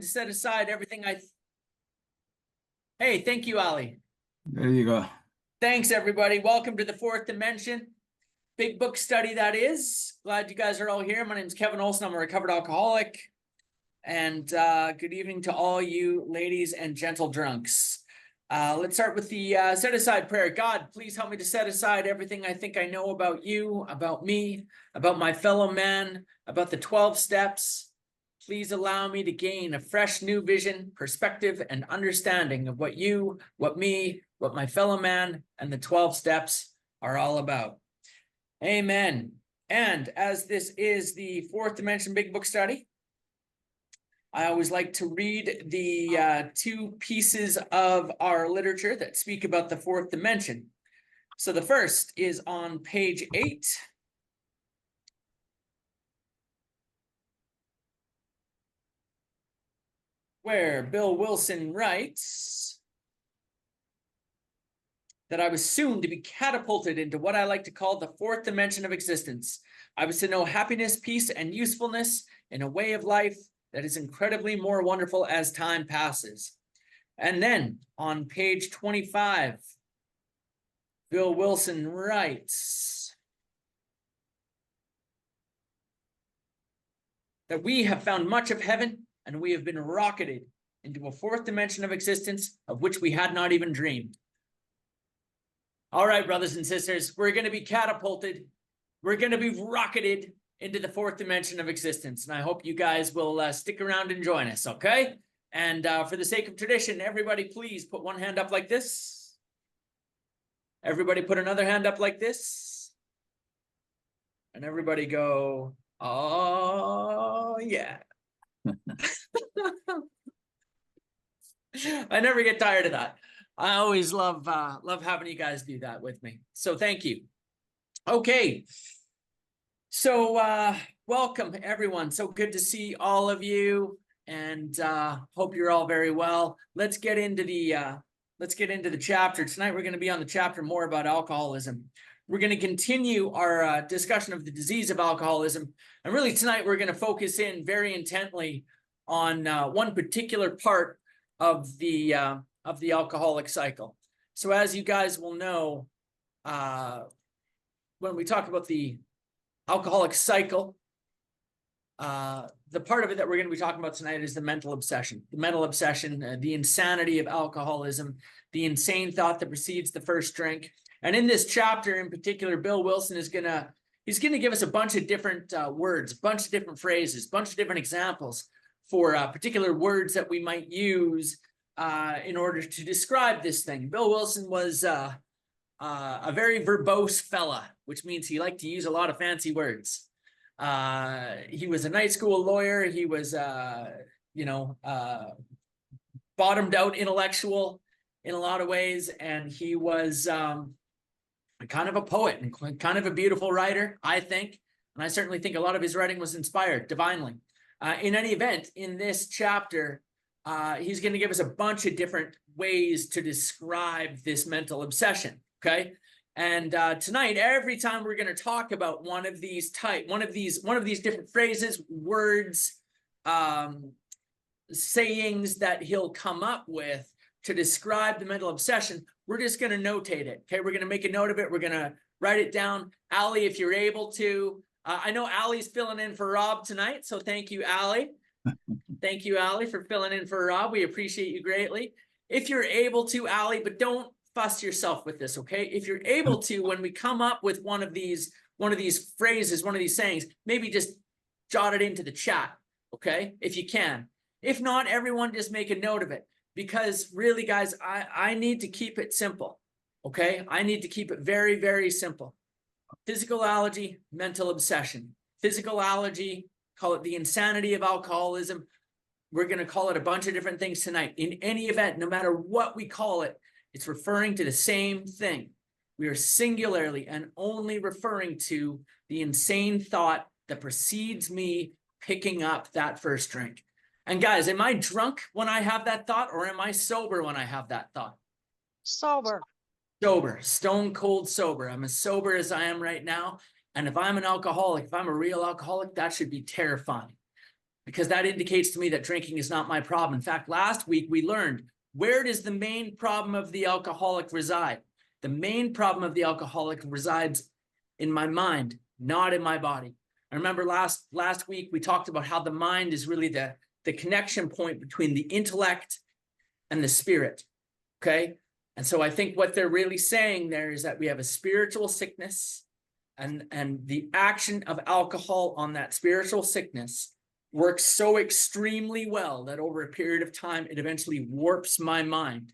set aside everything Hey, thank you, Ali. There you go. Thanks, everybody. Welcome to the Fourth Dimension. Big book study, that is. Glad you guys are all here. My name is Kevin Olson. I'm a recovered alcoholic. And good evening to all you ladies and gentle drunks. Let's start with the set aside prayer. God, please help me to set aside everything I think I know about you, about me, about my fellow man, about the 12 steps. Please allow me to gain a fresh new vision, perspective, and understanding of what you, what me, what my fellow man, and the 12 steps are all about. Amen. And as this is the Fourth Dimension Big Book Study, I always like to read the two pieces of our literature that speak about the fourth dimension. So the first is on page 8. Where Bill Wilson writes that I was soon to be catapulted into what I like to call the fourth dimension of existence. I was to know happiness, peace, and usefulness in a way of life that is incredibly more wonderful as time passes. And then on page 25, Bill Wilson writes that we have found much of heaven and we have been rocketed into a fourth dimension of existence of which we had not even dreamed. All right, brothers and sisters, we're going to be catapulted. We're going to be rocketed into the fourth dimension of existence. And I hope you guys will stick around and join us, okay? And for the sake of tradition, everybody please put one hand up like this. Everybody put another hand up like this. And everybody go, oh, yeah. I never get tired of that. I always love having you guys do that with me. So thank you. Okay. So welcome everyone. So good to see all of you, and hope you're all very well. Let's get into the chapter. Tonight we're going to be on the chapter more about alcoholism. We're going to continue our discussion of the disease of alcoholism. And really tonight we're going to focus in very intently on one particular part of the alcoholic cycle. So as you guys will know, when we talk about the alcoholic cycle, the part of it that we're going to be talking about tonight is the mental obsession. The mental obsession, the insanity of alcoholism, the insane thought that precedes the first drink. And in this chapter in particular, Bill Wilson is he's gonna give us a bunch of different words, a bunch of different phrases, a bunch of different examples for particular words that we might use in order to describe this thing. Bill Wilson was a very verbose fella, which means he liked to use a lot of fancy words. He was a night school lawyer. He was, bottomed out intellectual in a lot of ways. And he was kind of a poet and kind of a beautiful writer, I think. And I certainly think a lot of his writing was inspired divinely. In any event, in this chapter, he's going to give us a bunch of different ways to describe this mental obsession. Okay. And tonight, every time we're going to talk about one of these different phrases, words, sayings that he'll come up with to describe the mental obsession, we're just going to notate it. Okay. We're going to make a note of it. We're going to write it down. Ali, if you're able to, I know Ali's filling in for Rob tonight. So thank you, Ali. Thank you, Ali, for filling in for Rob. We appreciate you greatly. If you're able to, Ali, but don't fuss yourself with this, okay? If you're able to, when we come up with one of these phrases, one of these sayings, maybe just jot it into the chat, okay? If you can. If not, everyone just make a note of it, because really, guys, I need to keep it simple, okay? I need to keep it very, very simple. Physical allergy, mental obsession. Physical allergy, call it the insanity of alcoholism. We're going to call it a bunch of different things tonight. In any event, no matter what we call it, it's referring to the same thing. We are singularly and only referring to the insane thought that precedes me picking up that first drink. And guys, am I drunk when I have that thought, or am I sober when I have that thought? Sober. Sober, stone cold sober. I'm as sober as I am right now. And if I'm an alcoholic, if I'm a real alcoholic, that should be terrifying. because that indicates to me that drinking is not my problem. In fact, last week we learned, where does the main problem of the alcoholic reside? The main problem of the alcoholic resides in my mind, not in my body. I remember last week we talked about how the mind is really the connection point between the intellect and the spirit, okay? And so I think what they're really saying there is that we have a spiritual sickness, and the action of alcohol on that spiritual sickness works so extremely well that over a period of time, it eventually warps my mind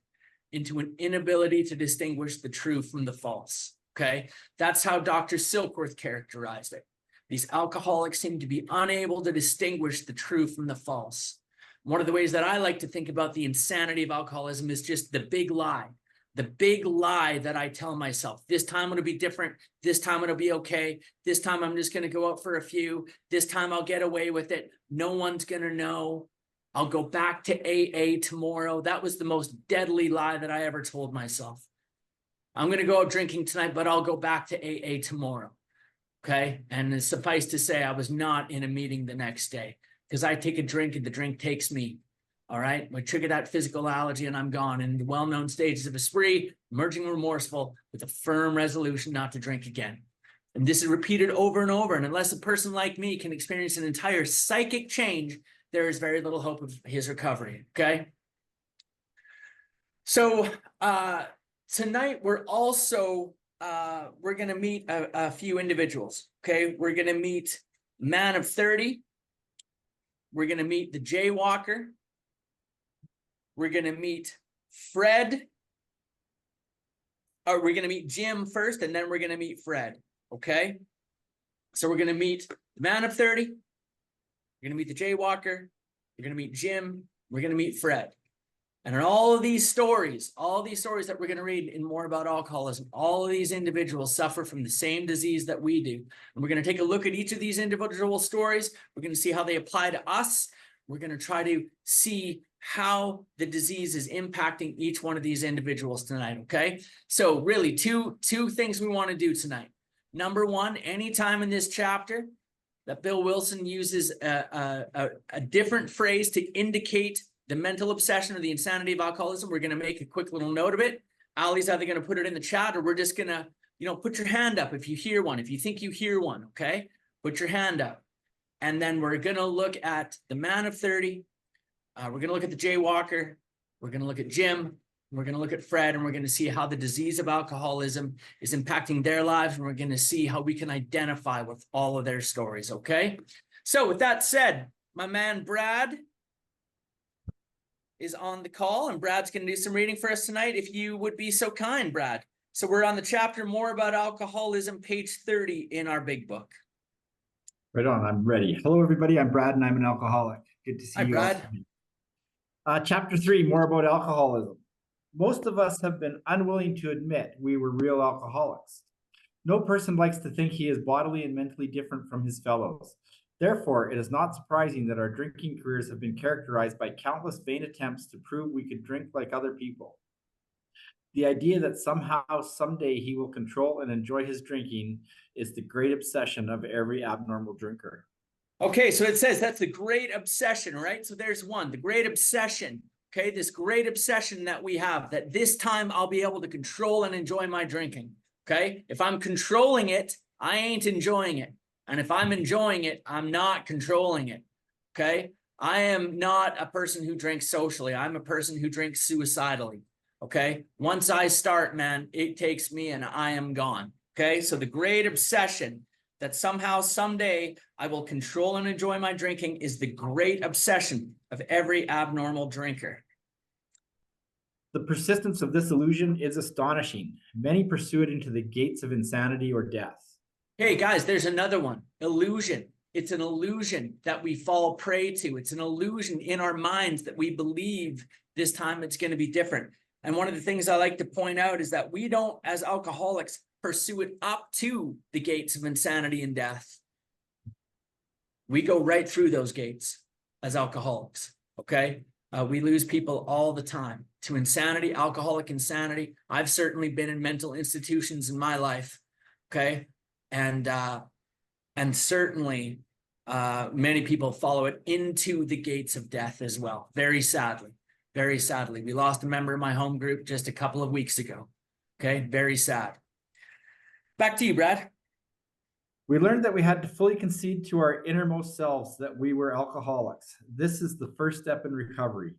into an inability to distinguish the true from the false, okay? That's how Dr. Silkworth characterized it. These alcoholics seem to be unable to distinguish the true from the false. One of the ways that I like to think about the insanity of alcoholism is just the big lie that I tell myself. This time it'll be different. This time it'll be okay. This time I'm just going to go out for a few. This time I'll get away with it. No one's going to know. I'll go back to AA tomorrow. That was the most deadly lie that I ever told myself. I'm going to go out drinking tonight, but I'll go back to AA tomorrow. Okay. And suffice to say, I was not in a meeting the next day because I take a drink and the drink takes me. All right. I trigger that physical allergy and I'm gone. In the well-known stages of a spree, emerging remorseful with a firm resolution not to drink again. And this is repeated over and over. And unless a person like me can experience an entire psychic change, there is very little hope of his recovery. Okay. So tonight we're also, we're going to meet a few individuals. Okay. We're going to meet Man of 30. We're going to meet the Jaywalker. We're going to meet Fred. Or we're going to meet Jim first, and then we're going to meet Fred. Okay. So we're going to meet the Man of 30. We're going to meet the Jaywalker. We're going to meet Jim. We're going to meet Fred. And in all of these stories that we're going to read in More About Alcoholism, all of these individuals suffer from the same disease that we do. And we're going to take a look at each of these individual stories. We're going to see how they apply to us. We're going to try to see how the disease is impacting each one of these individuals tonight, okay? So really two things we want to do tonight. Number one, anytime in this chapter that Bill Wilson uses a different phrase to indicate the mental obsession or the insanity of alcoholism, we're going to make a quick little note of it. Ali's either going to put it in the chat or we're just going to, put your hand up if you hear one. If you think you hear one, okay? Put your hand up. And then we're going to look at the Man of 30. We're going to look at the Jaywalker. We're going to look at Jim. We're going to look at Fred, and we're going to see how the disease of alcoholism is impacting their lives. And we're going to see how we can identify with all of their stories. Okay. So with that said, my man, Brad, is on the call, and Brad's going to do some reading for us tonight. If you would be so kind, Brad. So we're on the chapter More About Alcoholism, page 30 in our big book. Right on. I'm ready. Hello, everybody. I'm Brad, and I'm an alcoholic. Good to see you. Hi, Brad. Chapter 3, More About Alcoholism. Most of us have been unwilling to admit we were real alcoholics. No person likes to think he is bodily and mentally different from his fellows. Therefore, it is not surprising that our drinking careers have been characterized by countless vain attempts to prove we could drink like other people. The idea that somehow, someday he will control and enjoy his drinking is the great obsession of every abnormal drinker. Okay, so it says that's the great obsession, right? So there's one, the great obsession. Okay, this great obsession that we have, that this time I'll be able to control and enjoy my drinking. Okay, if I'm controlling it, I ain't enjoying it. And if I'm enjoying it, I'm not controlling it. Okay, I am not a person who drinks socially. I'm a person who drinks suicidally. Okay, once I start, man, it takes me and I am gone. Okay, so the great obsession that somehow, someday, I will control and enjoy my drinking is the great obsession of every abnormal drinker. The persistence of this illusion is astonishing. Many pursue it into the gates of insanity or death. Hey, guys, there's another one. Illusion. It's an illusion that we fall prey to. It's an illusion in our minds that we believe this time it's going to be different. And one of the things I like to point out is that we don't, as alcoholics, pursue it up to the gates of insanity and death. We go right through those gates as alcoholics, okay? We lose people all the time to insanity, alcoholic insanity. I've certainly been in mental institutions in my life, okay? And certainly Many people follow it into the gates of death as well. Very sadly, very sadly. We lost a member of my home group just a couple of weeks ago. Okay, very sad. Back to you, Brad. We learned that we had to fully concede to our innermost selves that we were alcoholics. This is the first step in recovery.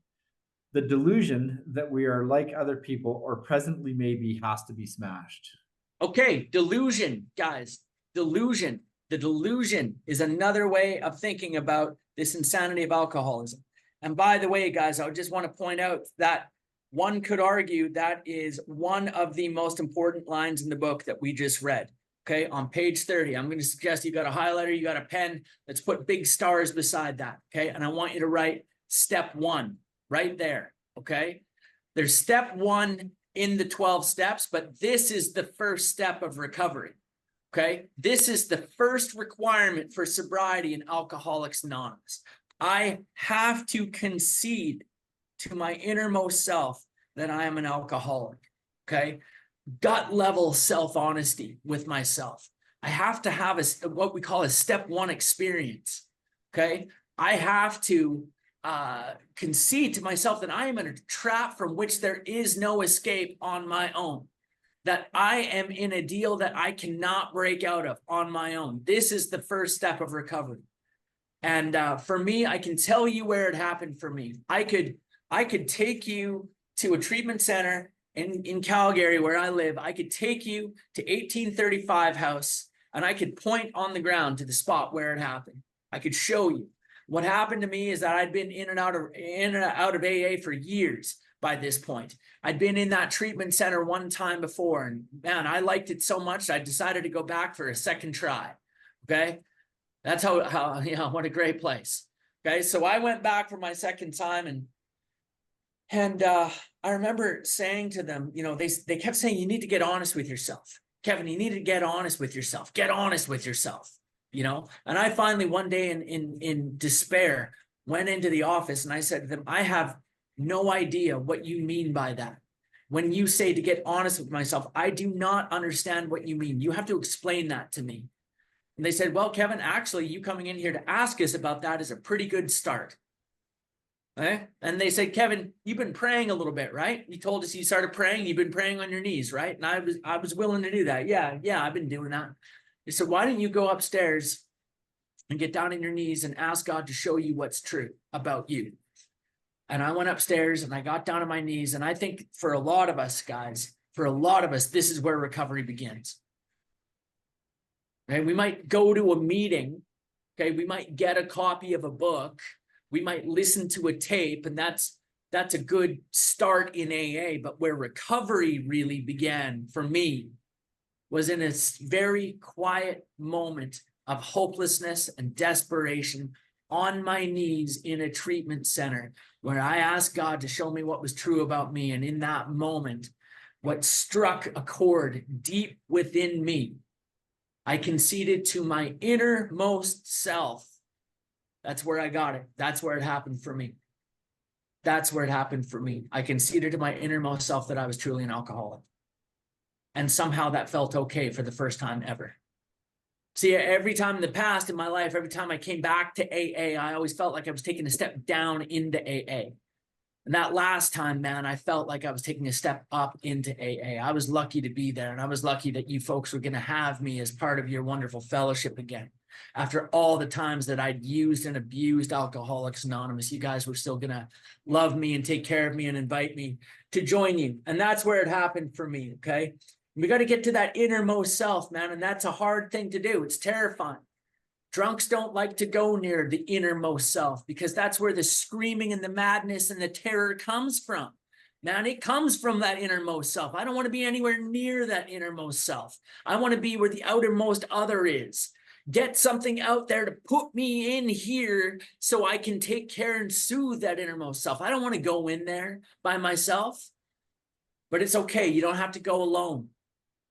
The delusion that we are like other people or presently maybe has to be smashed. Okay, delusion, guys. Delusion. The delusion is another way of thinking about this insanity of alcoholism. And by the way, guys, I just want to point out that one could argue that is one of the most important lines in the book that we just read. Okay, on page 30, I'm going to suggest you got a highlighter, you got a pen. Let's put big stars beside that. Okay, and I want you to write step 1 right there. Okay, there's step 1 in the 12 steps, but this is the first step of recovery. Okay, this is the first requirement for sobriety in Alcoholics Anonymous. I have to concede to my innermost self that I am an alcoholic. Okay, gut level self-honesty with myself. I have to have what we call a step 1 experience. Okay, I have to concede to myself that I am in a trap from which there is no escape on my own, that I am in a deal that I cannot break out of on my own. This is the first step of recovery. And for me, I can tell you where it happened for me. I could take you to a treatment center in Calgary, where I live. I could take you to 1835 house, and I could point on the ground to the spot where it happened. I could show you. What happened to me is that I'd been in and out of AA for years by this point. I'd been in that treatment center one time before, and man, I liked it so much, I decided to go back for a second try. Okay, that's how what a great place. Okay, so I went back for my second time, and I remember saying to them, they kept saying, you need to get honest with yourself. Kevin, you need to get honest with yourself. Get honest with yourself, And I finally one day in despair went into the office and I said to them, I have no idea what you mean by that. When you say to get honest with myself, I do not understand what you mean. You have to explain that to me. And they said, well, Kevin, actually, you coming in here to ask us about that is a pretty good start. Okay? And they said, Kevin, you've been praying a little bit, right? You told us you started praying. You've been praying on your knees, right? And I was willing to do that. Yeah, I've been doing that. They said, why don't you go upstairs and get down on your knees and ask God to show you what's true about you? And I went upstairs and I got down on my knees. And I think for a lot of us, guys, this is where recovery begins. Okay? We might go to a meeting. Okay, we might get a copy of a book. We might listen to a tape, and that's a good start in AA. But where recovery really began for me was in a very quiet moment of hopelessness and desperation on my knees in a treatment center, where I asked God to show me what was true about me. And in that moment, what struck a chord deep within me, I conceded to my innermost self. That's where I got it. That's where it happened for me. That's where it happened for me. I conceded to my innermost self that I was truly an alcoholic. And somehow that felt okay for the first time ever. See, every time in the past in my life, every time I came back to AA, I always felt like I was taking a step down into AA. And that last time, man, I felt like I was taking a step up into AA. I was lucky to be there. And I was lucky that you folks were going to have me as part of your wonderful fellowship again. After all the times that I'd used and abused Alcoholics Anonymous, you guys were still going to love me and take care of me and invite me to join you. And that's where it happened for me, okay? We got to get to that innermost self, man. And that's a hard thing to do. It's terrifying. Drunks don't like to go near the innermost self because that's where the screaming and the madness and the terror comes from. Man, it comes from that innermost self. I don't want to be anywhere near that innermost self. I want to be where the outermost other is. Get something out there to put me in here so I can take care and soothe that innermost self. I don't want to go in there by myself, but it's okay. You don't have to go alone.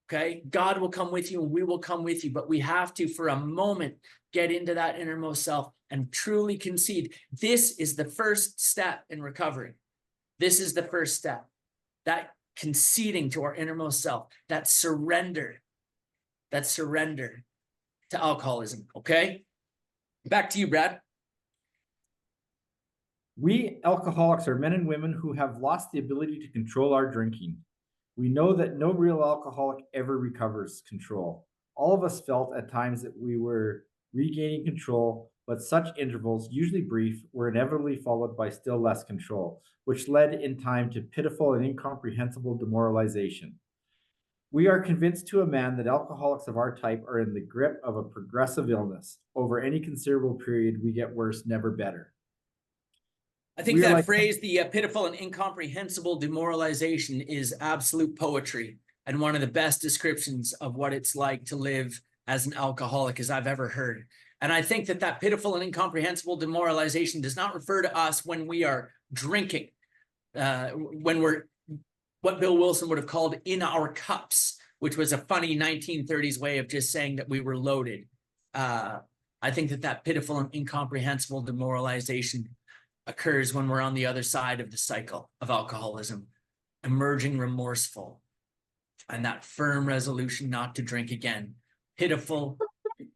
Okay, God will come with you and we will come with you, but we have to, for a moment, get into that innermost self and truly concede. This is the first step in recovery. This is the first step, that conceding to our innermost self, that surrender to alcoholism. Okay. Back to you, Brad. We alcoholics are men and women who have lost the ability to control our drinking. We know that no real alcoholic ever recovers control. All of us felt at times that we were regaining control, but such intervals, usually brief, were inevitably followed by still less control, which led in time to pitiful and incomprehensible demoralization. We are convinced to a man that alcoholics of our type are in the grip of a progressive illness. Over any considerable period, we get worse, never better. I think We are that like- phrase, the pitiful and incomprehensible demoralization, is absolute poetry and one of the best descriptions of what it's like to live as an alcoholic as I've ever heard. And I think that that pitiful and incomprehensible demoralization does not refer to us when we are drinking, when we're what Bill Wilson would have called in our cups, which was a funny 1930s way of just saying that we were loaded. I think that that pitiful and incomprehensible demoralization occurs when we're on the other side of the cycle of alcoholism, emerging remorseful, and that firm resolution not to drink again. Pitiful,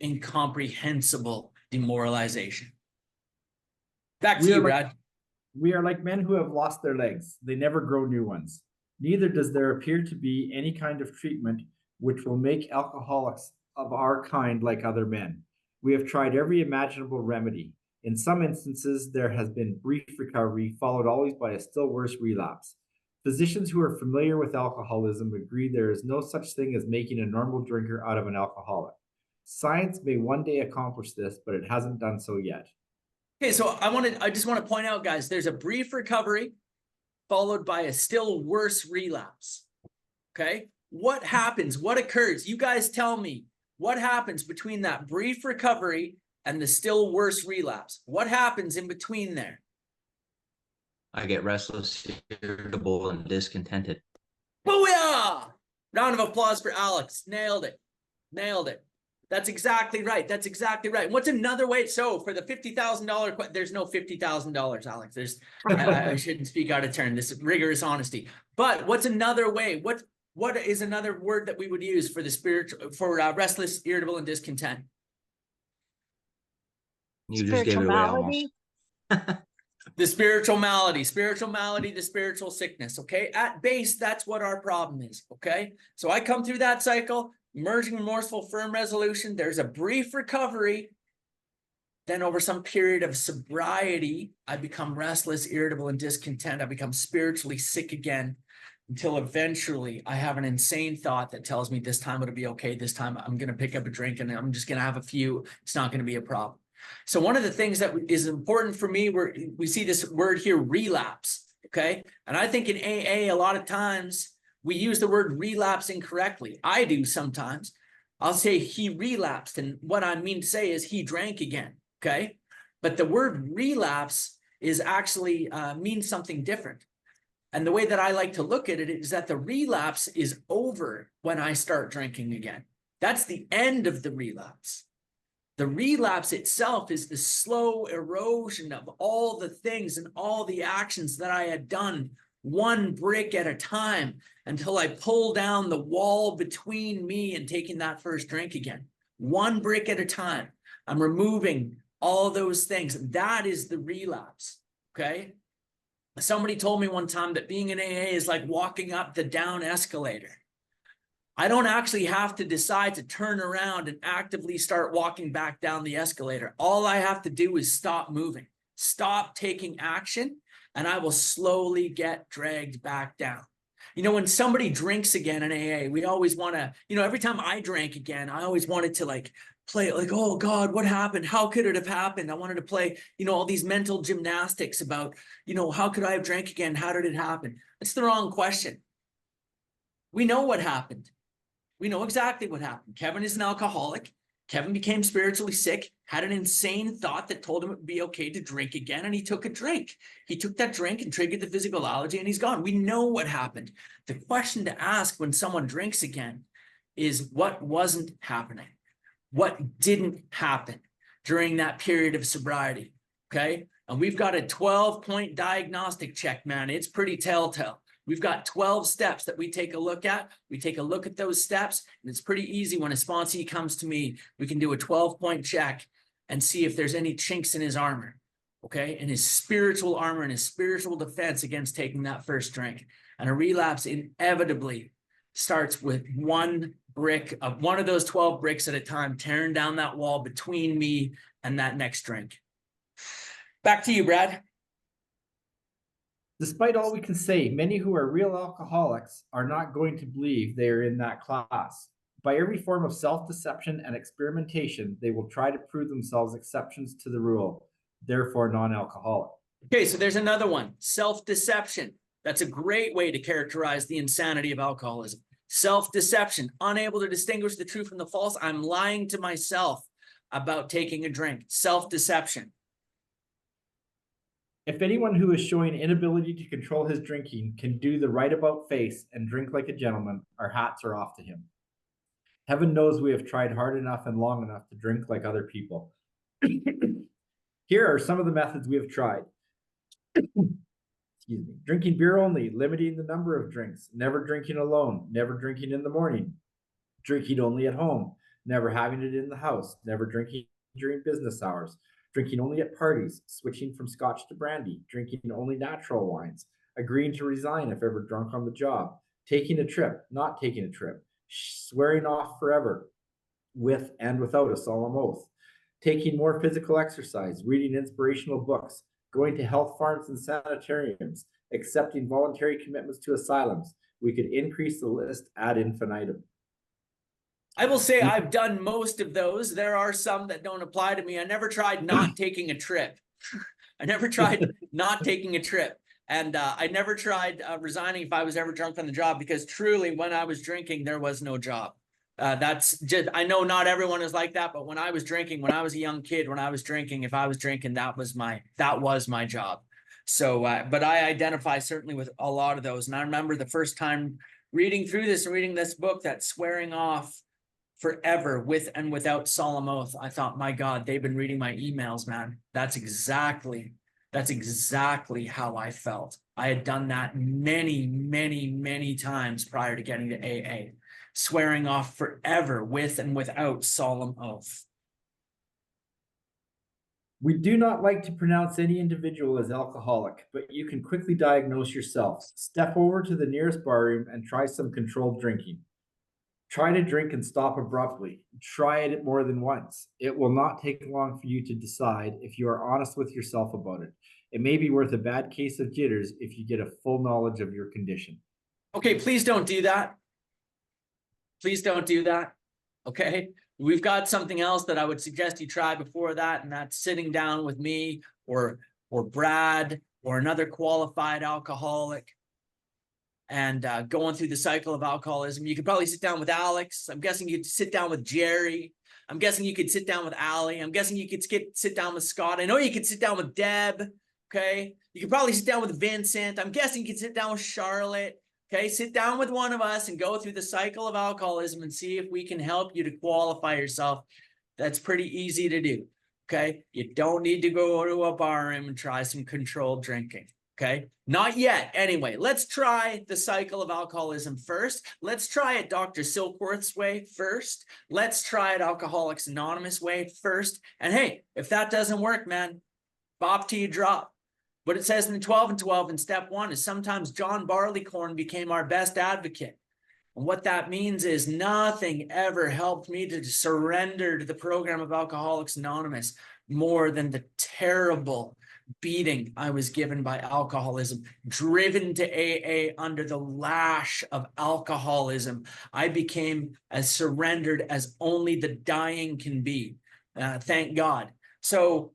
incomprehensible demoralization. Back to you, Brad. We are like men who have lost their legs. They never grow new ones. Neither does there appear to be any kind of treatment which will make alcoholics of our kind like other men. We have tried every imaginable remedy. In some instances, there has been brief recovery, followed always by a still worse relapse. Physicians who are familiar with alcoholism agree there is no such thing as making a normal drinker out of an alcoholic. Science may one day accomplish this, but it hasn't done so yet. Okay, so I just want to point out, guys, there's a brief recovery followed by a still worse relapse. Okay, what happens? What occurs? You guys tell me what happens between that brief recovery and the still worse relapse. What happens in between there? I get restless, irritable, and discontented. Booyah! Round of applause for Alex. Nailed it. Nailed it. That's exactly right. That's exactly right. What's another way? So for the $50,000, there's no $50,000, Alex. There's, I shouldn't speak out of turn. This is rigorous honesty. But what's another way? What is another word that we would use for the spiritual, for restless, irritable, and discontent? You just gave it away almost. The spiritual malady, the spiritual sickness. Okay. At base, that's what our problem is. Okay. So I come through that cycle, emerging remorseful, firm resolution. There's a brief recovery. Then over some period of sobriety, I become restless, irritable, and discontent. I become spiritually sick again until eventually I have an insane thought that tells me this time it'll be okay. This time I'm going to pick up a drink and I'm just going to have a few. It's not going to be a problem. So one of the things that is important for me, we see this word here, relapse, okay? And I think in AA, a lot of times we use the word relapse incorrectly. I do sometimes. I'll say he relapsed, and what I mean to say is he drank again, okay? But the word relapse is actually means something different. And the way that I like to look at it is that the relapse is over when I start drinking again. That's the end of the relapse. The relapse itself is the slow erosion of all the things and all the actions that I had done, one brick at a time, until I pull down the wall between me and taking that first drink again. One brick at a time. I'm removing all those things. That is the relapse, okay? Somebody told me one time that being in AA is like walking up the down escalator. I don't actually have to decide to turn around and actively start walking back down the escalator. All I have to do is stop moving, stop taking action, and I will slowly get dragged back down. You know, when somebody drinks again in AA, we always want to, you know, every time I drank again, I always wanted to like play like, oh God, what happened? How could it have happened? I wanted to play, you know, all these mental gymnastics about, you know, how could I have drank again? How did it happen? It's the wrong question. We know what happened. We know exactly what happened. Kevin is an alcoholic. Kevin became spiritually sick, had an insane thought that told him it would be okay to drink again, and he took a drink. He took that drink and triggered the physicalology, and he's gone. We know what happened. The question to ask when someone drinks again is what wasn't happening? What didn't happen during that period of sobriety, okay? And we've got a 12-point diagnostic check, man. It's pretty telltale. We've got 12 steps that we take a look at. We take a look at those steps, and it's pretty easy when a sponsee comes to me. We can do a 12-point check and see if there's any chinks in his armor, okay, in his spiritual armor and his spiritual defense against taking that first drink. And a relapse inevitably starts with one brick of one of those 12 bricks at a time, tearing down that wall between me and that next drink. Back to you, Brad. Despite all we can say, many who are real alcoholics are not going to believe they are in that class. By every form of self-deception and experimentation, they will try to prove themselves exceptions to the rule, therefore non-alcoholic. Okay, so there's another one, self-deception. That's a great way to characterize the insanity of alcoholism. Self-deception, unable to distinguish the true from the false. I'm lying to myself about taking a drink. Self-deception. If anyone who is showing inability to control his drinking can do the right about face and drink like a gentleman, our hats are off to him. Heaven knows we have tried hard enough and long enough to drink like other people. Here are some of the methods we have tried. Excuse me. Drinking beer only, limiting the number of drinks, never drinking alone, never drinking in the morning, drinking only at home, never having it in the house, never drinking during business hours, drinking only at parties, switching from scotch to brandy, drinking only natural wines, agreeing to resign if ever drunk on the job, taking a trip, not taking a trip, swearing off forever with and without a solemn oath, taking more physical exercise, reading inspirational books, going to health farms and sanitariums, accepting voluntary commitments to asylums. We could increase the list ad infinitum. I will say I've done most of those. There are some that don't apply to me. I never tried not taking a trip. I nenever tried not taking a trip. And I never tried resigning if I was ever drunk on the job, because truly when I was drinking, there was no job. That's just, I know not everyone is like that, but when I was drinking, when I was a young kid, when I was drinking, if I was drinking, that was my job. So, but I identify certainly with a lot of those. And I remember the first time reading through this and reading this book, that swearing off forever with and without solemn oath, I thought, my God, they've been reading my emails, man. That's exactly how I felt. I had done that many times prior to getting to AA, swearing off forever with and without solemn oath. We do not like to pronounce any individual as alcoholic, but you can quickly diagnose yourself. Step over to the nearest barroom and try some controlled drinking. Try to drink and stop abruptly. Try it more than once. It will not take long for you to decide if you are honest with yourself about it. It may be worth a bad case of jitters if you get a full knowledge of your condition. Okay, please don't do that. Please don't do that. Okay, we've got something else that I would suggest you try before that, and that's sitting down with me or Brad or another qualified alcoholic and going through the cycle of alcoholism. You could probably sit down with Alex. I'm guessing you could sit down with Jerry. I'm guessing you could sit down with Ali. I'm guessing you could sit down with Scott. I know you could sit down with Deb. Okay, you could probably sit down with Vincent. I'm guessing you could sit down with Charlotte. Okay, sit down with one of us and go through the cycle of alcoholism and see if we can help you to qualify yourself. That's pretty easy to do. Okay, you don't need to go to a bar room and try some controlled drinking. Okay, not yet. Anyway, let's try the cycle of alcoholism first. Let's try it Dr. Silkworth's way first. Let's try it Alcoholics Anonymous way first. And hey, if that doesn't work, man, bop till you drop. What it says in the 12 and 12 in step 1 is sometimes John Barleycorn became our best advocate. And what that means is nothing ever helped me to surrender to the program of Alcoholics Anonymous more than the terrible beating I was given by alcoholism, driven to AA under the lash of alcoholism. I became as surrendered as only the dying can be. Thank God. So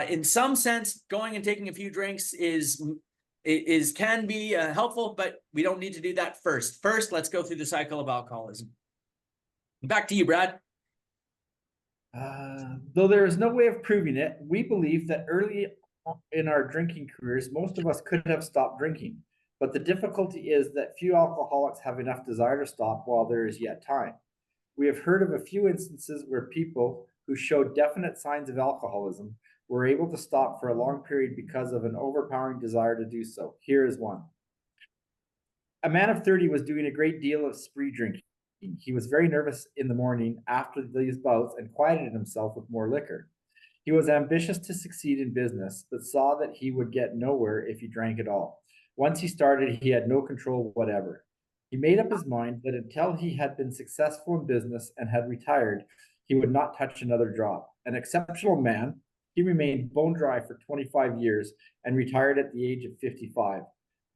in some sense, going and taking a few drinks can be helpful, but we don't need to do that first. First, let's go through the cycle of alcoholism. Back to you, Brad. Though there is no way of proving it, we believe that early in our drinking careers, most of us could have stopped drinking. But the difficulty is that few alcoholics have enough desire to stop while there is yet time. We have heard of a few instances where people who showed definite signs of alcoholism were able to stop for a long period because of an overpowering desire to do so. Here is one. A man of 30 was doing a great deal of spree drinking. He was very nervous in the morning after these bouts and quieted himself with more liquor. He was ambitious to succeed in business, but saw that he would get nowhere if he drank at all. Once he started, he had no control whatever. He made up his mind that until he had been successful in business and had retired, he would not touch another drop. An exceptional man, he remained bone dry for 25 years and retired at the age of 55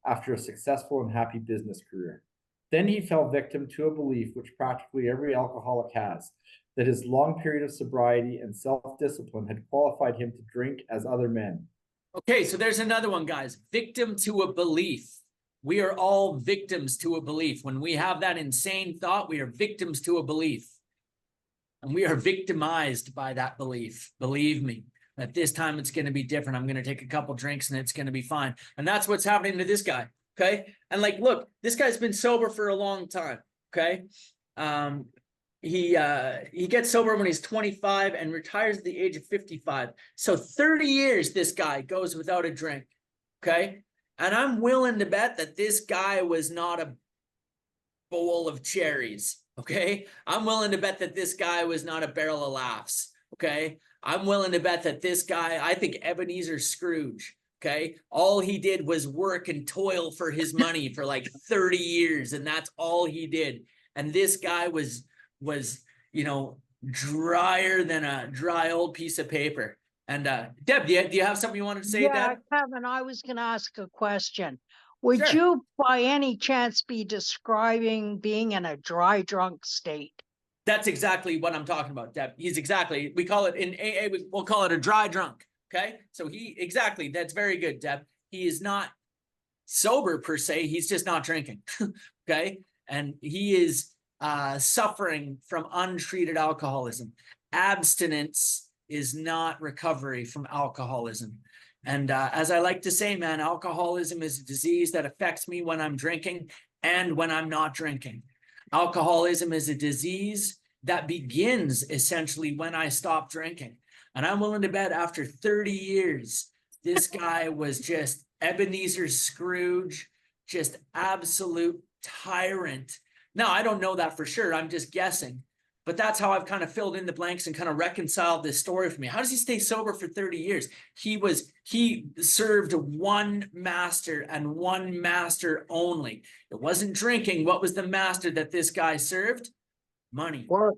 after a successful and happy business career. Then he fell victim to a belief which practically every alcoholic has, that his long period of sobriety and self-discipline had qualified him to drink as other men. Okay, so there's another one, guys. Victim to a belief. We are all victims to a belief. When we have that insane thought, we are victims to a belief. And we are victimized by that belief. Believe me, that this time it's going to be different. I'm going to take a couple drinks and it's going to be fine. And that's what's happening to this guy. Okay. And like, look, this guy's been sober for a long time. Okay. He gets sober when he's 25 and retires at the age of 55. So 30 years, this guy goes without a drink. Okay. And I'm willing to bet that this guy was not a bowl of cherries. Okay. I'm willing to bet that this guy was not a barrel of laughs. Okay. I'm willing to bet that this guy, I think Ebenezer Scrooge. Okay. All he did was work and toil for his money for like 30 years. And that's all he did. And this guy was, you know, drier than a dry old piece of paper. And Deb, do you have something you wanted to say? Yeah, Deb? Kevin, I was going to ask a question. Would Sure. you by any chance be describing being in a dry drunk state? That's exactly what I'm talking about, Deb. He's exactly, we call it in AA, we'll call it a dry drunk. Okay. So exactly, that's very good, Deb. He is not sober per se. He's just not drinking. Okay. And he is suffering from untreated alcoholism. Abstinence is not recovery from alcoholism. And as I like to say, man, alcoholism is a disease that affects me when I'm drinking and when I'm not drinking. Alcoholism is a disease that begins essentially when I stop drinking. And I'm willing to bet after 30 years, this guy was just Ebenezer Scrooge, just absolute tyrant. Now, I don't know that for sure. I'm just guessing. But that's how I've kind of filled in the blanks and kind of reconciled this story for me. How does he stay sober for 30 years? He served one master and one master only. It wasn't drinking. What was the master that this guy served? Money. Work.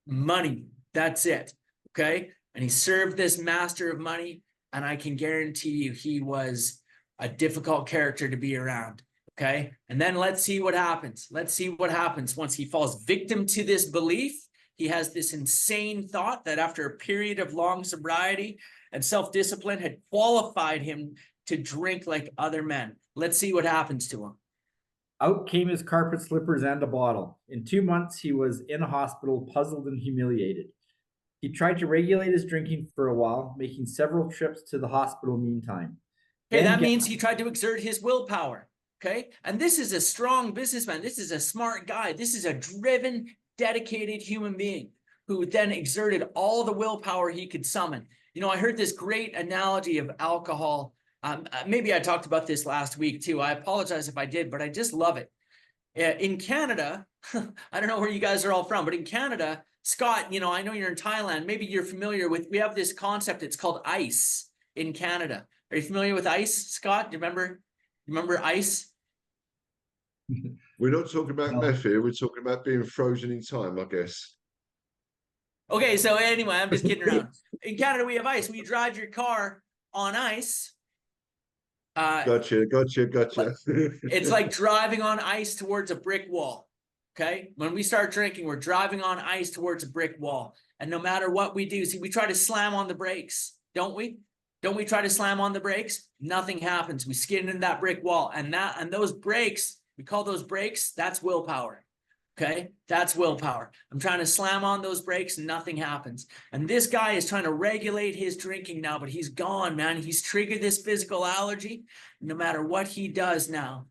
Money. That's it. Okay. And he served this master of money. And I can guarantee you he was a difficult character to be around. Okay. And then let's see what happens. Let's see what happens once he falls victim to this belief. He has this insane thought that after a period of long sobriety and self-discipline had qualified him to drink like other men. Let's see what happens to him. Out came his carpet slippers and a bottle. In 2 months, he was in a hospital, puzzled and humiliated. He tried to regulate his drinking for a while, making several trips to the hospital meantime. Okay, that means he tried to exert his willpower. Okay. And this is a strong businessman. This is a smart guy. This is a driven, dedicated human being who then exerted all the willpower he could summon. You know, I heard this great analogy of alcohol. Maybe I talked about this last week too. I apologize if I did, but I just love it. In Canada, I don't know where you guys are all from, but in Canada, Scott, you know, I know you're in Thailand. Maybe you're familiar with, we have this concept. It's called ice in Canada. Are you familiar with ice, Scott? Do you remember ice? We're not talking about meth here. We're talking about being frozen in time, I guess. Okay, so anyway, I'm just kidding around. In Canada, we have ice. When you drive your car on ice, Gotcha. it's like driving on ice towards a brick wall. Okay, when we start drinking, we're driving on ice towards a brick wall, and no matter what we do, see, we try to slam on the brakes, don't we? Don't we try to slam on the brakes? Nothing happens. We skid into that brick wall, and those brakes. We call those brakes, that's willpower. Okay, that's willpower. I'm trying to slam on those brakes and nothing happens. And this guy is trying to regulate his drinking now, but he's gone, man. He's triggered this physical allergy no matter what he does now.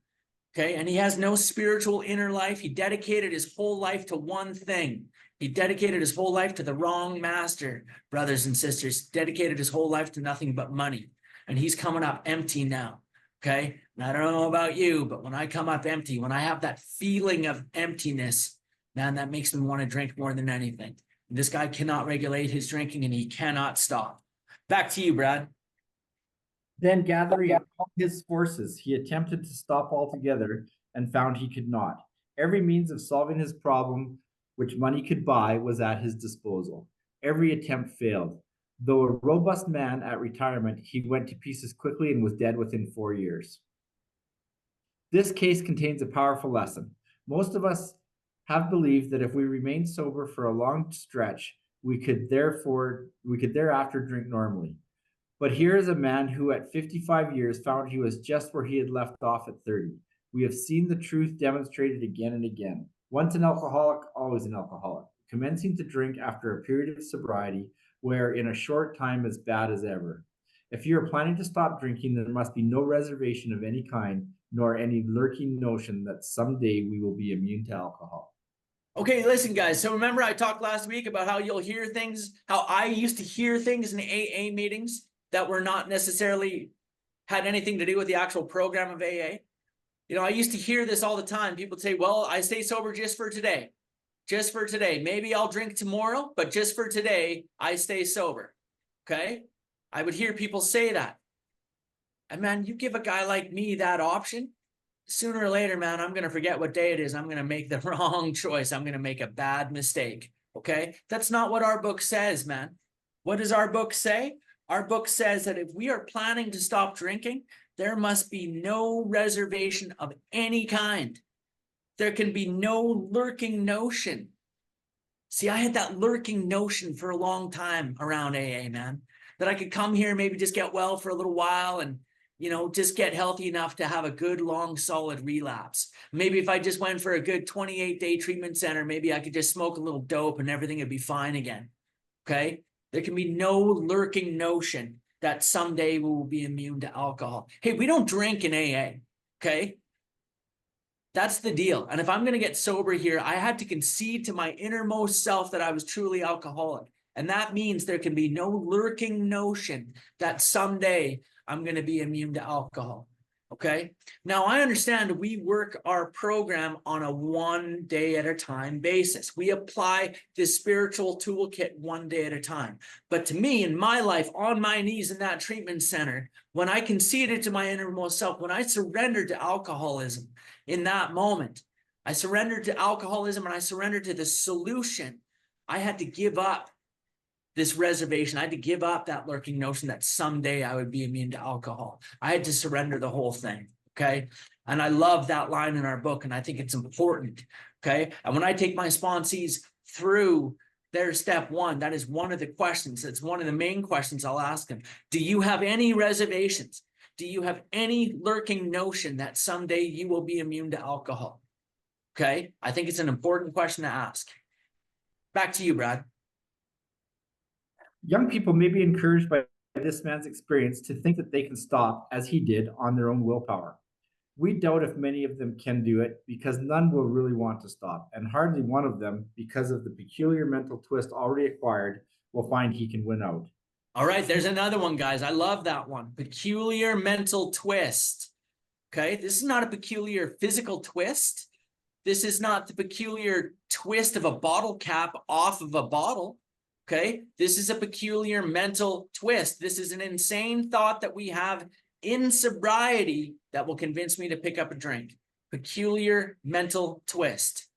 Okay, and he has no spiritual inner life. He dedicated his whole life to one thing. He dedicated his whole life to the wrong master, brothers and sisters. Dedicated his whole life to nothing but money. And he's coming up empty now. Okay. And I don't know about you, but when I come up empty, when I have that feeling of emptiness, man, that makes me want to drink more than anything. And this guy cannot regulate his drinking and he cannot stop. Back to you, Brad. Then gathering all his forces, he attempted to stop altogether and found he could not. Every means of solving his problem, which money could buy, was at his disposal. Every attempt failed. Though a robust man at retirement, he went to pieces quickly and was dead within 4 years. This case contains a powerful lesson. Most of us have believed that if we remained sober for a long stretch, we could thereafter drink normally. But here is a man who at 55 years found he was just where he had left off at 30. We have seen the truth demonstrated again and again. Once an alcoholic, always an alcoholic. Commencing to drink after a period of sobriety, where in a short time as bad as ever. If you are planning to stop drinking, there must be no reservation of any kind, nor any lurking notion that someday we will be immune to alcohol. Okay, listen, guys. So remember I talked last week about how you'll hear things, how I used to hear things in AA meetings that were not necessarily had anything to do with the actual program of AA. You know, I used to hear this all the time. People say, well, I stay sober just for today. Just for today. Maybe I'll drink tomorrow, but just for today, I stay sober. Okay? I would hear people say that. And man, you give a guy like me that option, sooner or later, man, I'm going to forget what day it is. I'm going to make the wrong choice. I'm going to make a bad mistake. Okay? That's not what our book says, man. What does our book say? Our book says that if we are planning to stop drinking, there must be no reservation of any kind. There can be no lurking notion. See, I had that lurking notion for a long time around AA, man, that I could come here, maybe just get well for a little while and, you know, just get healthy enough to have a good, long, solid relapse. Maybe if I just went for a good 28-day treatment center, maybe I could just smoke a little dope and everything would be fine again. Okay? There can be no lurking notion that someday we will be immune to alcohol. Hey, we don't drink in AA. Okay? That's the deal. And if I'm going to get sober here, I had to concede to my innermost self that I was truly alcoholic. And that means there can be no lurking notion that someday I'm going to be immune to alcohol. Okay. Now I understand we work our program on a 1 day at a time basis. We apply this spiritual toolkit 1 day at a time. But to me, in my life, on my knees in that treatment center, when I conceded to my innermost self, when I surrendered to alcoholism in that moment, I surrendered to alcoholism and I surrendered to the solution. I had to give up this reservation. I had to give up that lurking notion that someday I would be immune to alcohol. I had to surrender the whole thing. Okay. And I love that line in our book. And I think it's important. Okay. And when I take my sponsees through their step one, that is one of the questions. It's one of the main questions I'll ask them. Do you have any reservations? Do you have any lurking notion that someday you will be immune to alcohol? Okay. I think it's an important question to ask. Back to you, Brad. Young people may be encouraged by this man's experience to think that they can stop, as he did, on their own willpower. We doubt if many of them can do it, because none will really want to stop, and hardly one of them, because of the peculiar mental twist already acquired, will find he can win out. All right, there's another one, guys. I love that one. Peculiar mental twist. Okay, this is not a peculiar physical twist. This is not the peculiar twist of a bottle cap off of a bottle. Okay, this is a peculiar mental twist. This is an insane thought that we have in sobriety that will convince me to pick up a drink. Peculiar mental twist.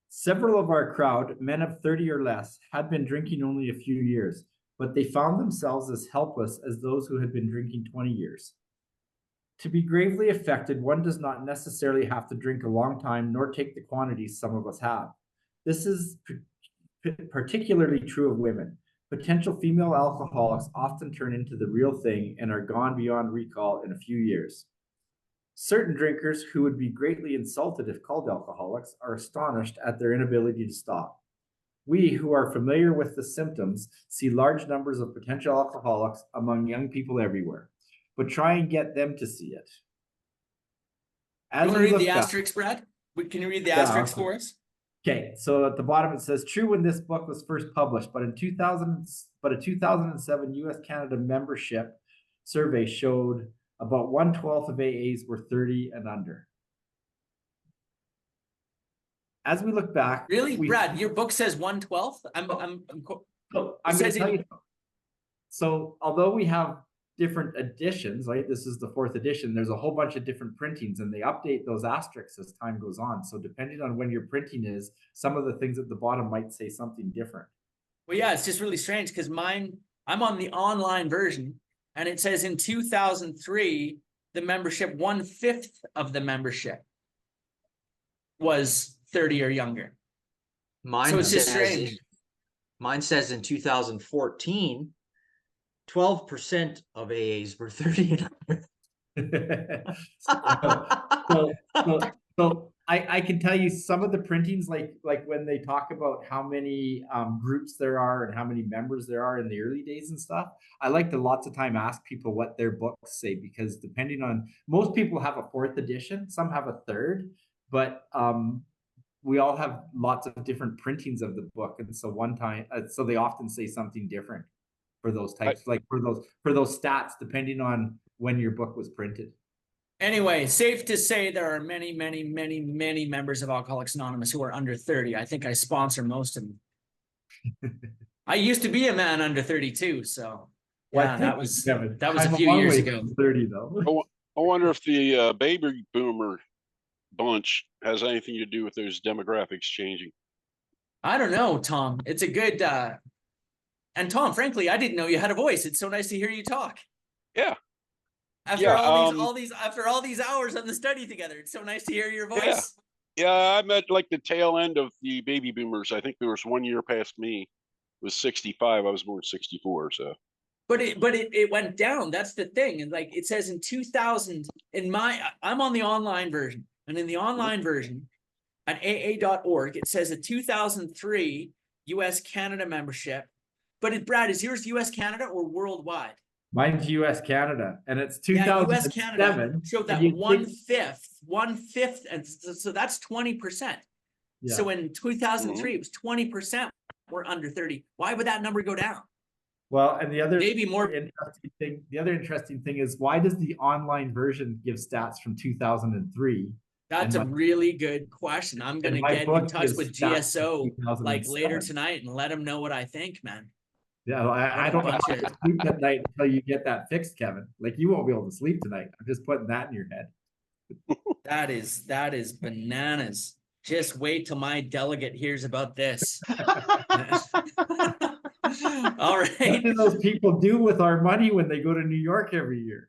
Several of our crowd, men of 30 or less, had been drinking only a few years, but they found themselves as helpless as those who had been drinking 20 years. To be gravely affected, one does not necessarily have to drink a long time nor take the quantities some of us have. This is particularly true of women. Potential female alcoholics often turn into the real thing and are gone beyond recall in a few years. Certain drinkers who would be greatly insulted if called alcoholics are astonished at their inability to stop. We who are familiar with the symptoms see large numbers of potential alcoholics among young people everywhere, but try and get them to see it. You want to read the asterisk, Brad? Can you read the asterisk for us? Okay, so at the bottom it says, true when this book was first published, but a 2007 US-Canada membership survey showed about 1/12 of AAs were 30 and under. As we look back, really, Brad, your book says 1/12. I'm going to tell you. So although we have different editions, right? This is the 4th edition. There's a whole bunch of different printings, and they update those asterisks as time goes on. So depending on when your printing is, some of the things at the bottom might say something different. Well, yeah, it's just really strange because mine, I'm on the online version, and it says in 2003, the membership, 1/5 of the membership was 30 or younger. Mine So it's just says, strange. mine says in 2014, 12% of AAs were 30 and under. So I can tell you some of the printings, like when they talk about how many groups there are and how many members there are in the early days and stuff. I like to lots of time ask people what their books say, because depending on, most people have a 4th edition, some have a 3rd, but we all have lots of different printings of the book, and so so they often say something different for those types, like for those stats, depending on when your book was printed. Anyway, safe to say there are many, many, many, many members of Alcoholics Anonymous who are under 30. I think I sponsor most of them. I used to be a man under 32, so yeah, that was a few years ago. 30 though. I wonder if the baby boomer bunch has anything to do with those demographics changing. I don't know, Tom. It's a good and Tom, frankly, I didn't know you had a voice. It's so nice to hear you talk. Yeah. After Yeah, all these hours on the study together, it's so nice to hear your voice. Yeah, I'm at like the tail end of the baby boomers. I think there was 1 year past me. It was 65. I was born 64, so. But it went down. That's the thing. And like it says in 2000, I'm on the online version, and in the online version at aa.org, it says a 2003 US Canada membership. But Brad, is yours US Canada or worldwide? Mine's US Canada, and it's Yeah, 2007. US Canada showed that one fifth, and so that's 20%. Yeah. So in 2003, it was 20% were under 30. Why would that number go down? Well, and the other interesting thing is, why does the online version give stats from 2003? That's a really good question. I'm going to get in touch with GSO like later tonight and let them know what I think, man. Yeah, I don't know how to sleep at night until you get that fixed, Kevin. Like, you won't be able to sleep tonight. I'm just putting that in your head. That is bananas. Just wait till my delegate hears about this. All right. What do those people do with our money when they go to New York every year?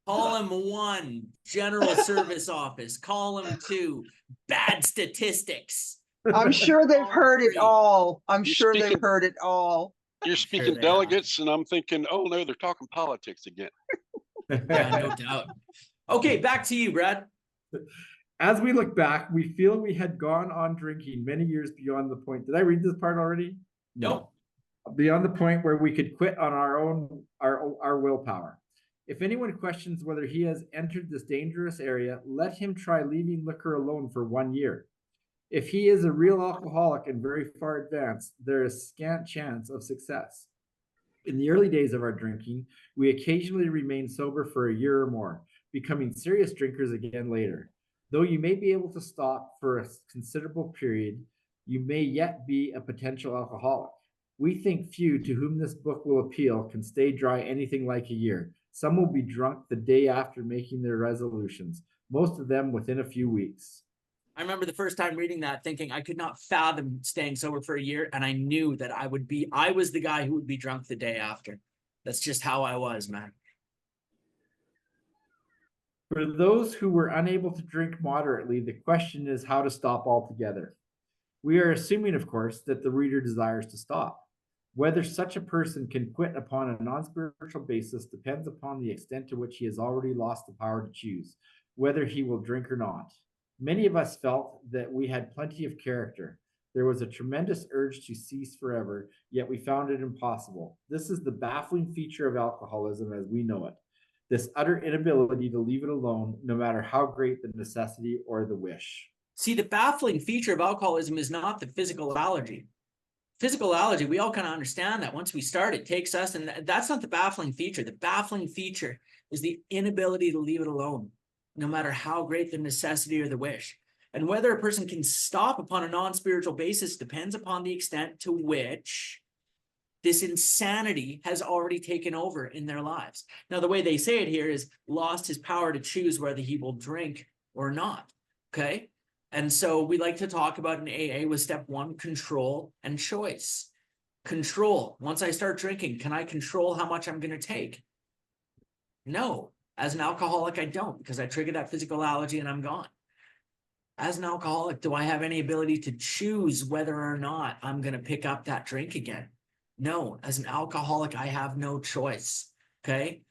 Column 1, General Service Office. Column 2, bad statistics. I'm sure they've heard it all. I'm You're sure speaking- they've heard it all. You're speaking they delegates, and I'm thinking, oh no, they're talking politics again. Yeah, no doubt. Okay, back to you, Brad. As we look back, we feel we had gone on drinking many years beyond the point. Did I read this part already? No. Beyond the point where we could quit on our willpower. If anyone questions whether he has entered this dangerous area, let him try leaving liquor alone for 1 year. If he is a real alcoholic and very far advanced, there is scant chance of success. In the early days of our drinking, we occasionally remained sober for a year or more, becoming serious drinkers again later. Though you may be able to stop for a considerable period, you may yet be a potential alcoholic. We think few to whom this book will appeal can stay dry anything like a year. Some will be drunk the day after making their resolutions, most of them within a few weeks. I remember the first time reading that thinking I could not fathom staying sober for a year, and I knew that I was the guy who would be drunk the day after. That's just how I was, man. For those who were unable to drink moderately, the question is how to stop altogether. We are assuming, of course, that the reader desires to stop. Whether such a person can quit upon a non-spiritual basis depends upon the extent to which he has already lost the power to choose whether he will drink or not. Many of us felt that we had plenty of character. There was a tremendous urge to cease forever, yet we found it impossible. This is the baffling feature of alcoholism as we know it. This utter inability to leave it alone, no matter how great the necessity or the wish. See, the baffling feature of alcoholism is not the physical allergy. Physical allergy, we all kind of understand that once we start, it takes us, and that's not the baffling feature. The baffling feature is the inability to leave it alone, no matter how great the necessity or the wish. And whether a person can stop upon a non-spiritual basis depends upon the extent to which This insanity has already taken over in their lives. Now, the way they say it here is lost his power to choose whether he will drink or not. Okay. And so we like to talk about in AA with step one, control and choice. Control. Once I start drinking, can I control how much I'm going to take? No. As an alcoholic, I don't, because I trigger that physical allergy and I'm gone. As an alcoholic, do I have any ability to choose whether or not I'm going to pick up that drink again? No. As an alcoholic, I have no choice. Okay.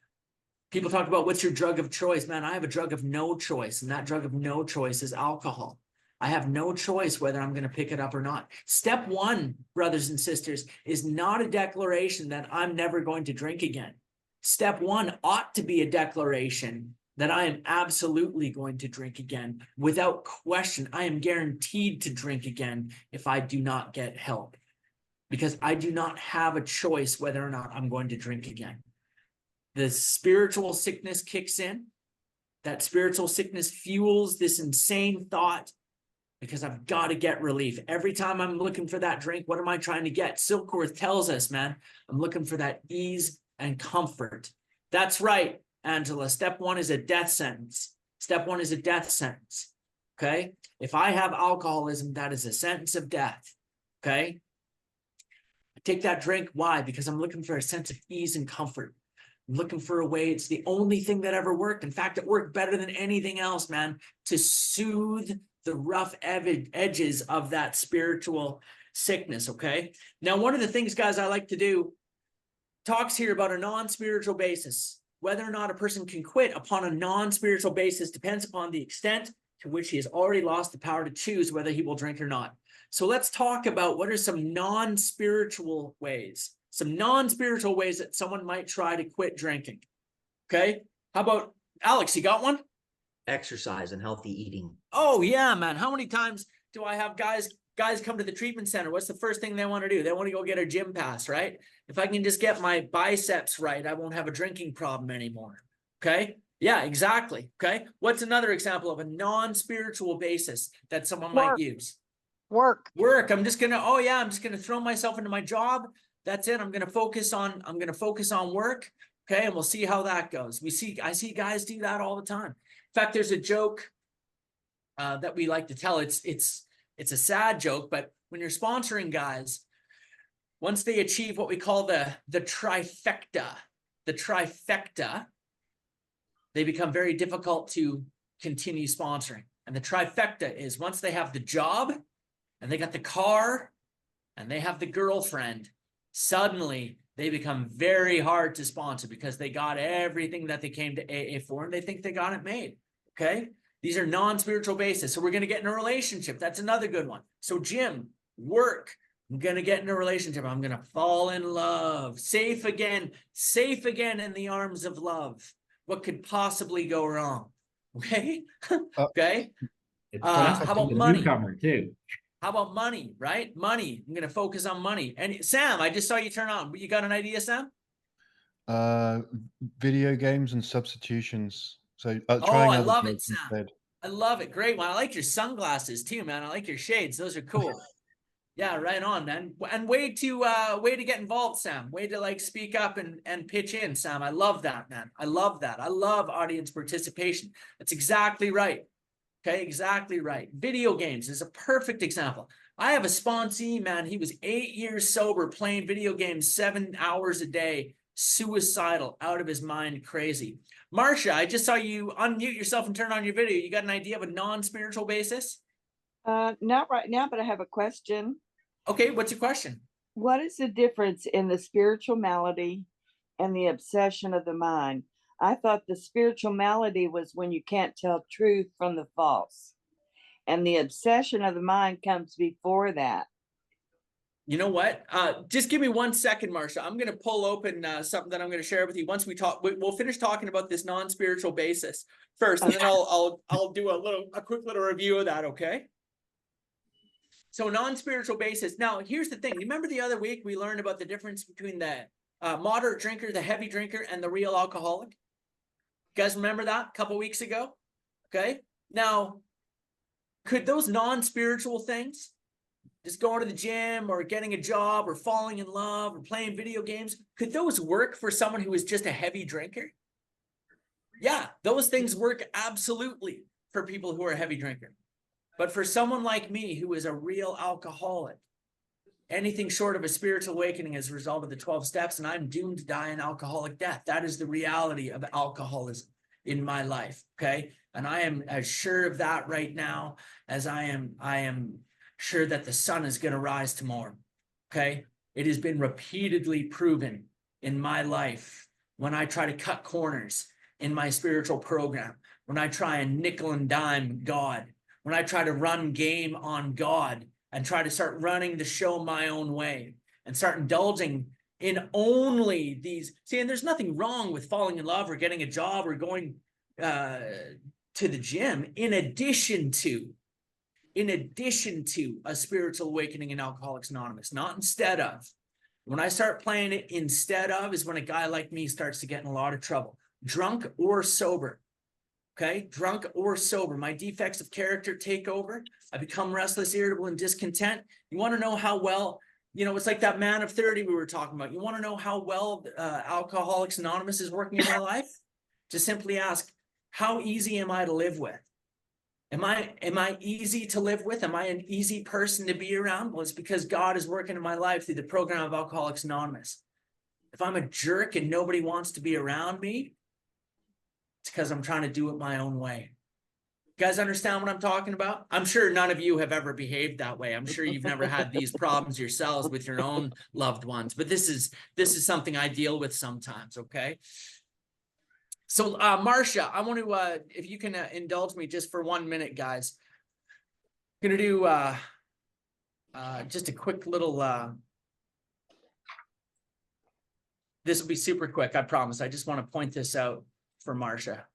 People talk about what's your drug of choice. Man, I have a drug of no choice, and that drug of no choice is alcohol. I have no choice whether I'm going to pick it up or not. Step one, brothers and sisters, is not a declaration that I'm never going to drink again. Step one ought to be a declaration that I am absolutely going to drink again. Without question, I am guaranteed to drink again if I do not get help, because I do not have a choice whether or not I'm going to drink again. The spiritual sickness kicks in. That spiritual sickness fuels this insane thought, because I've got to get relief. Every time I'm looking for that drink, what am I trying to get? Silkworth tells us, man, I'm looking for that ease and comfort. That's right, Angela. Step one is a death sentence. Step one is a death sentence. Okay. If I have alcoholism, that is a sentence of death. Okay. I take that drink. Why? Because I'm looking for a sense of ease and comfort. I'm looking for a way. It's the only thing that ever worked. In fact, it worked better than anything else, man, to soothe the rough edges of that spiritual sickness. Okay. Now, one of the things, guys, I like to do talks here about a non-spiritual basis. Whether or not a person can quit upon a non-spiritual basis depends upon the extent to which he has already lost the power to choose whether he will drink or not. So let's talk about what are some non-spiritual ways, that someone might try to quit drinking. Okay. How about Alex? You got one? Exercise and healthy eating. Oh yeah, man. How many times do I have guys come to the treatment center? What's the first thing they want to do? They want to go get a gym pass, right? If I can just get my biceps right, I won't have a drinking problem anymore. Okay. Yeah, exactly. Okay. What's another example of a non-spiritual basis that someone might use? Work. I'm just going to throw myself into my job. That's it. I'm going to focus on work. Okay. And we'll see how that goes. I see guys do that all the time. In fact, there's a joke that we like to tell. It's a sad joke, but when you're sponsoring guys, once they achieve what we call the trifecta, they become very difficult to continue sponsoring. And the trifecta is once they have the job and they got the car and they have the girlfriend, suddenly they become very hard to sponsor because they got everything that they came to AA for and they think they got it made. Okay. These are non-spiritual bases. So we're going to get in a relationship. That's another good one. So gym, work, I'm going to get in a relationship. I'm going to fall in love. Safe again in the arms of love. What could possibly go wrong? Okay. Okay. How about money? Newcomer too. How about money, right? Money. I'm going to focus on money. And Sam, I just saw you turn on. You got an idea, Sam? Video games and substitutions. So Oh, trying I other love it, drugs Sam. instead. I love it. Great one. I like your sunglasses too, man. I like your shades. Those are cool. Yeah, right on, man. And way to get involved, Sam. Way to like speak up and pitch in, Sam. I love that, man. I love that. I love audience participation. That's exactly right. Okay, exactly right. Video games is a perfect example. I have a sponsee, man. He was 8 years sober, playing video games 7 hours a day, suicidal, out of his mind, crazy. Marcia, I just saw you unmute yourself and turn on your video. You got an idea of a non-spiritual basis? Not right now, but I have a question. Okay, what's your question? What is the difference in the spiritual malady and the obsession of the mind? I thought the spiritual malady was when you can't tell truth from the false, and the obsession of the mind comes before that. You know what? Just give me 1 second, Marcia. I'm going to pull open something that I'm going to share with you. Once we talk, we'll finish talking about this non-spiritual basis first, and then I'll do a quick little review of that. Okay. So non-spiritual basis. Now, here's the thing. Remember the other week we learned about the difference between the moderate drinker, the heavy drinker, and the real alcoholic? You guys remember that a couple weeks ago? Okay. Now, could those non-spiritual things just going to the gym or getting a job or falling in love or playing video games, could those work for someone who is just a heavy drinker? Yeah, those things work absolutely for people who are a heavy drinker. But for someone like me who is a real alcoholic, anything short of a spiritual awakening as a result of the 12 steps, and I'm doomed to die an alcoholic death. That is the reality of alcoholism in my life. Okay. And I am as sure of that right now as I am sure that the sun is going to rise tomorrow. Okay. It has been repeatedly proven in my life when I try to cut corners in my spiritual program, when I try and nickel and dime God, when I try to run game on God and try to start running the show my own way and start indulging in only these. See, and there's nothing wrong with falling in love or getting a job or going to the gym in addition to a spiritual awakening in Alcoholics Anonymous, not instead of. When I start playing it instead of is when a guy like me starts to get in a lot of trouble, drunk or sober. Okay, drunk or sober, my defects of character take over. I become restless, irritable, and discontent. You want to know how well, it's like that man of 30 we were talking about. You want to know how well Alcoholics Anonymous is working in my life? Just simply ask, how easy am I to live with? Am I easy to live with? Am I an easy person to be around? Well, it's because God is working in my life through the program of Alcoholics Anonymous. If I'm a jerk and nobody wants to be around me, it's because I'm trying to do it my own way. You guys understand what I'm talking about? I'm sure none of you have ever behaved that way. I'm sure you've never had these problems yourselves with your own loved ones, but this is something I deal with sometimes, okay? So, Marcia, I want to, if you can indulge me just for 1 minute, guys. I'm going to do just a quick little, this will be super quick, I promise. I just want to point this out for Marcia.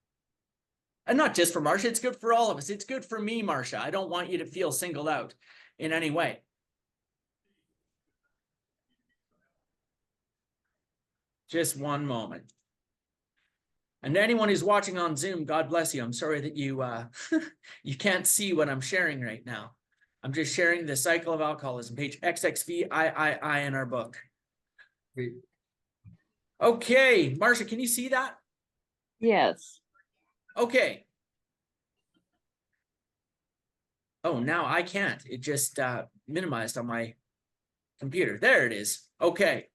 And not just for Marcia, it's good for all of us. It's good for me, Marcia. I don't want you to feel singled out in any way. Just one moment. And anyone who's watching on Zoom, God bless you. I'm sorry that you you can't see what I'm sharing right now. I'm just sharing the cycle of alcoholism, page XXVIII in our book. Okay, Marcia, can you see that? Yes. Okay. Oh, now I can't. It just minimized on my computer. There it is. Okay.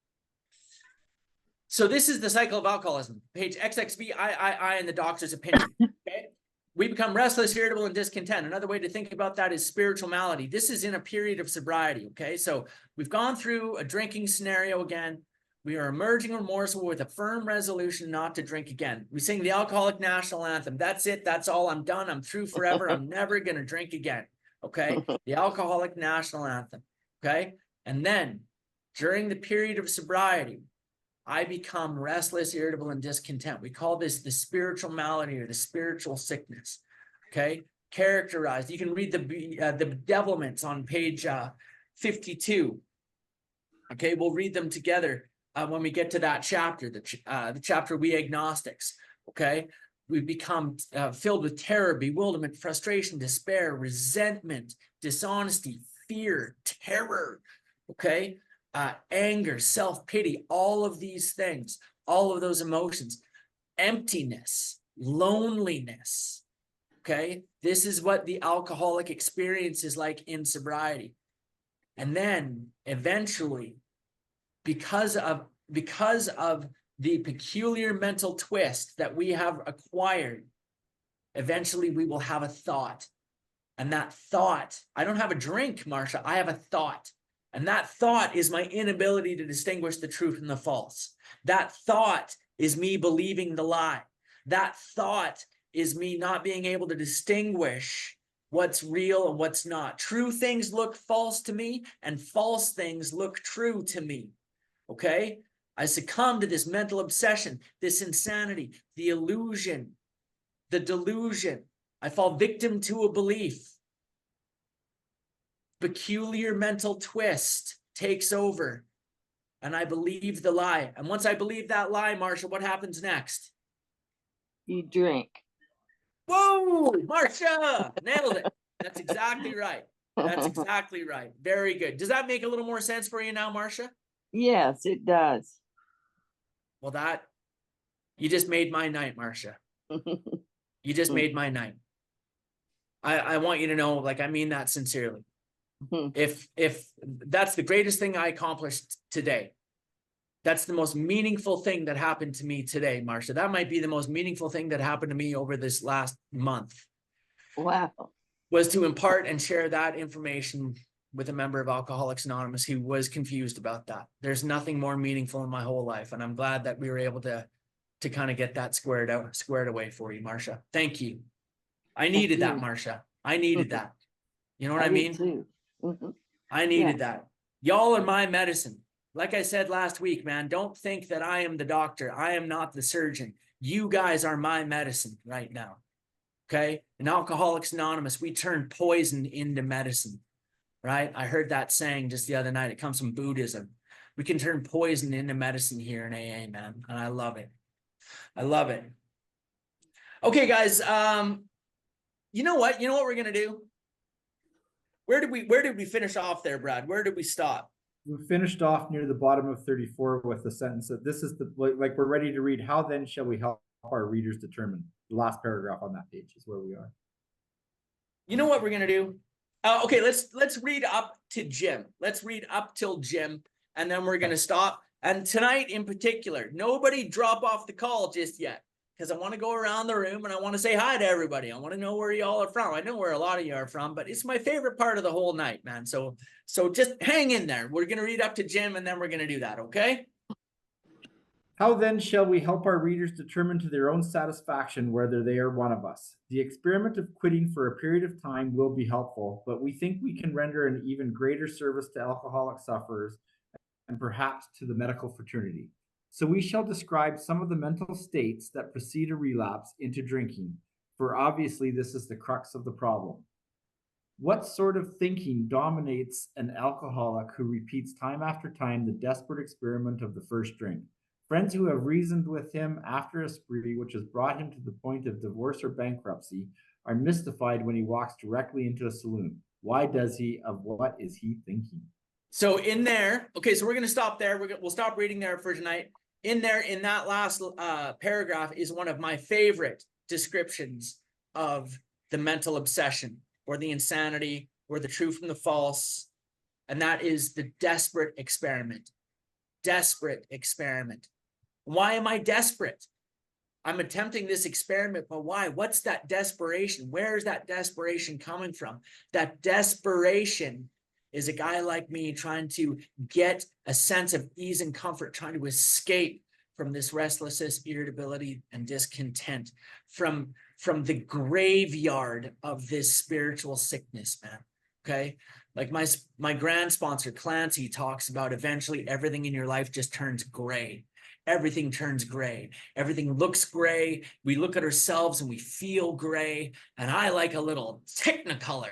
So this is the cycle of alcoholism, page XXVIII in the doctor's opinion. Okay. We become restless, irritable, and discontent. Another way to think about that is spiritual malady. This is in a period of sobriety. Okay. So we've gone through a drinking scenario again. We are emerging remorseful with a firm resolution not to drink again. We sing the alcoholic national anthem. That's it. That's all. I'm done. I'm through forever. I'm never going to drink again. Okay. The alcoholic national anthem. Okay. And then during the period of sobriety, I become restless, irritable, and discontent. We call this the spiritual malady or the spiritual sickness. Okay. Characterized. You can read the bedevilments on page 52. Okay. We'll read them together. When we get to that chapter, the chapter We Agnostics, okay, we become filled with terror, bewilderment, frustration, despair, resentment, dishonesty, fear, terror, okay, anger, self-pity, all of these things, all of those emotions, emptiness, loneliness, okay, this is what the alcoholic experience is like in sobriety. And then eventually, because of the peculiar mental twist that we have acquired, eventually we will have a thought. And that thought, I don't have a drink, Marcia, I have a thought. And that thought is my inability to distinguish the true from the false. That thought is me believing the lie. That thought is me not being able to distinguish what's real and what's not. True things look false to me, and false things look true to me. Okay, I succumb to this mental obsession, this insanity, the illusion, the delusion. I fall victim to a belief. Peculiar mental twist takes over, and I believe the lie. And once I believe that lie, Marcia, what happens next? You drink. Whoa, Marcia, nailed it. That's exactly right. That's exactly right. Very good. Does that make a little more sense for you now, Marcia? Yes, it does. Well, you just made my night, Marcia. You just made my night. I want you to know, like, I mean that sincerely. If that's the greatest thing I accomplished today, that's the most meaningful thing that happened to me today, Marcia. That might be the most meaningful thing that happened to me over this last month, Wow. was to impart and share that information with a member of Alcoholics Anonymous who was confused about that. There's nothing more meaningful in my whole life, and I'm glad that we were able to kind of get that squared away for you, Marcia. Thank you. I needed that, you. Marcia. I needed that. You know what I did mean? too. Mhm. I needed that. Y'all are my medicine. Like I said last week, man, don't think that I am the doctor. I am not the surgeon. You guys are my medicine right now. Okay? In Alcoholics Anonymous, we turn poison into medicine, right? I heard that saying just the other night. It comes from Buddhism. We can turn poison into medicine here in AA, man. And I love it. I love it. Okay, guys. You know what? You know what we're gonna do? Where did we finish off there, Brad? Where did we stop? We finished off near the bottom of 34 with the sentence that this is the, like we're ready to read. How then shall we help our readers determine? The last paragraph on that page is where we are. You know what we're gonna do? Okay, let's read up to Jim. Let's read up till Jim, and then we're gonna stop. And tonight in particular, nobody drop off the call just yet, because I want to go around the room and I want to say hi to everybody. I want to know where y'all are from. I know where a lot of you are from, but it's my favorite part of the whole night, man. So just hang in there. We're gonna read up to Jim, and then we're gonna do that, okay? How then shall we help our readers determine to their own satisfaction whether they are one of us? The experiment of quitting for a period of time will be helpful, but we think we can render an even greater service to alcoholic sufferers and perhaps to the medical fraternity. So we shall describe some of the mental states that precede a relapse into drinking, for obviously this is the crux of the problem. What sort of thinking dominates an alcoholic who repeats time after time the desperate experiment of the first drink? Friends who have reasoned with him after a spree which has brought him to the point of divorce or bankruptcy are mystified when he walks directly into a saloon. Why does he? Of what is he thinking? So in there, okay, so we're going to stop there. We'll stop reading there for tonight. In there, in that last paragraph is one of my favorite descriptions of the mental obsession or the insanity or the true from the false. And that is the desperate experiment. Desperate experiment. Why am I desperate? I'm attempting this experiment, but why? What's that desperation? Where is that desperation coming from? That desperation is a guy like me trying to get a sense of ease and comfort, trying to escape from this restlessness, irritability, and discontent, from the graveyard of this spiritual sickness, man. Okay? Like my grand sponsor, Clancy, talks about eventually everything in your life just turns gray. Everything turns gray. Everything looks gray. We look at ourselves and we feel gray. And I like a little technicolor.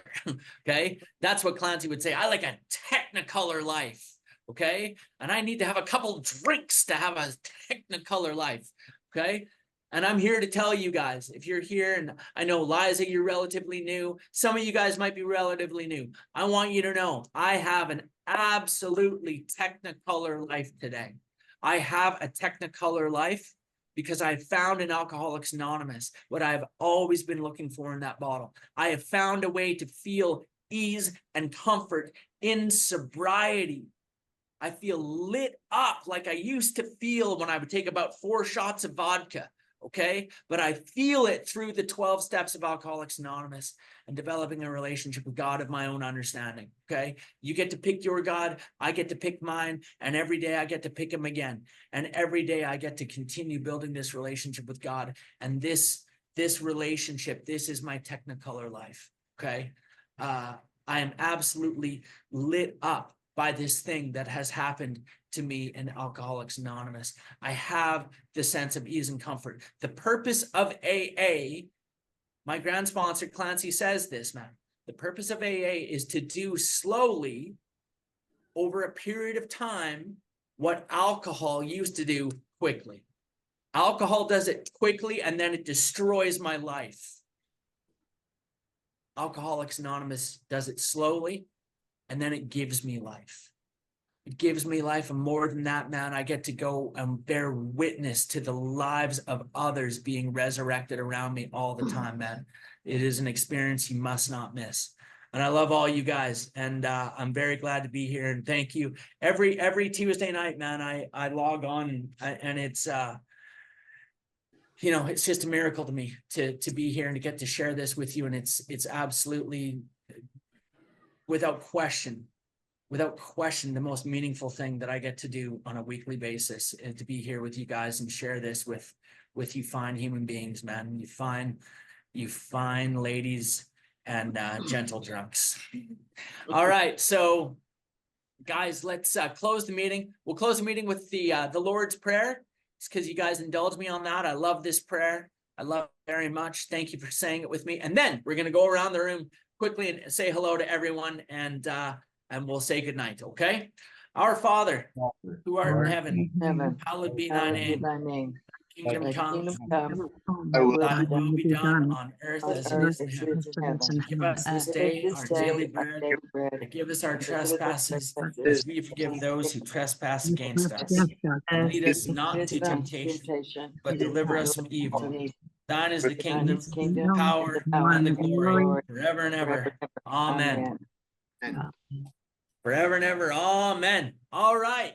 Okay. That's what Clancy would say. I like a technicolor life. Okay. And I need to have a couple drinks to have a technicolor life. Okay. And I'm here to tell you guys, if you're here, and I know Liza, you're relatively new. Some of you guys might be relatively new. I want you to know I have an absolutely technicolor life today. I have a technicolor life because I found in Alcoholics Anonymous what I've always been looking for in that bottle. I have found a way to feel ease and comfort in sobriety. I feel lit up like I used to feel when I would take about 4 shots of vodka. Okay, but I feel it through the 12 steps of Alcoholics Anonymous and developing a relationship with God of my own understanding. Okay, you get to pick your God, I get to pick mine, and every day I get to pick him again. And every day I get to continue building this relationship with God. And this relationship, this is my technicolor life. Okay, I am absolutely lit up by this thing that has happened to me in Alcoholics Anonymous. I have the sense of ease and comfort. The purpose of AA, my grand sponsor Clancy says this, man. The purpose of AA is to do slowly over a period of time what alcohol used to do quickly. Alcohol does it quickly and then it destroys my life. Alcoholics Anonymous does it slowly, and then it gives me life. It gives me life, and more than that, man, I get to go and bear witness to the lives of others being resurrected around me all the time, man. It is an experience you must not miss. And I love all you guys, and I'm very glad to be here. And thank you. Every Tuesday night, man, I log on, and it's you know, it's just a miracle to me to be here and to get to share this with you. And it's absolutely, without question, the most meaningful thing that I get to do on a weekly basis, is to be here with you guys and share this with you fine human beings, man. You fine ladies and gentle drunks. All right, so guys, let's close the meeting. We'll close the meeting with the Lord's Prayer. It's because you guys indulged me on that. I love this prayer. I love it very much. Thank you for saying it with me. And then we're gonna go around the room quickly and say hello to everyone, and we'll say goodnight, okay? Our Father, who art in heaven, Heaven, hallowed be thy hallowed be name. thy name. Kingdom Thy come, kingdom come, I will- thy will be done on earth on as it earth is in as it heaven. is in heaven. Give us this Give us day this our day daily our bread. daily bread. Forgive us our Forgive us our trespasses, trespasses, as we forgive those who trespass against us. And lead us not lead into us not into temptation, temptation, but deliver us from deliver us from evil. evil. Thine is the For thine kingdom, is the kingdom, power, and the power, and the and the glory, glory, forever and forever ever. and ever. Amen. Amen. Forever and ever. Amen. All right.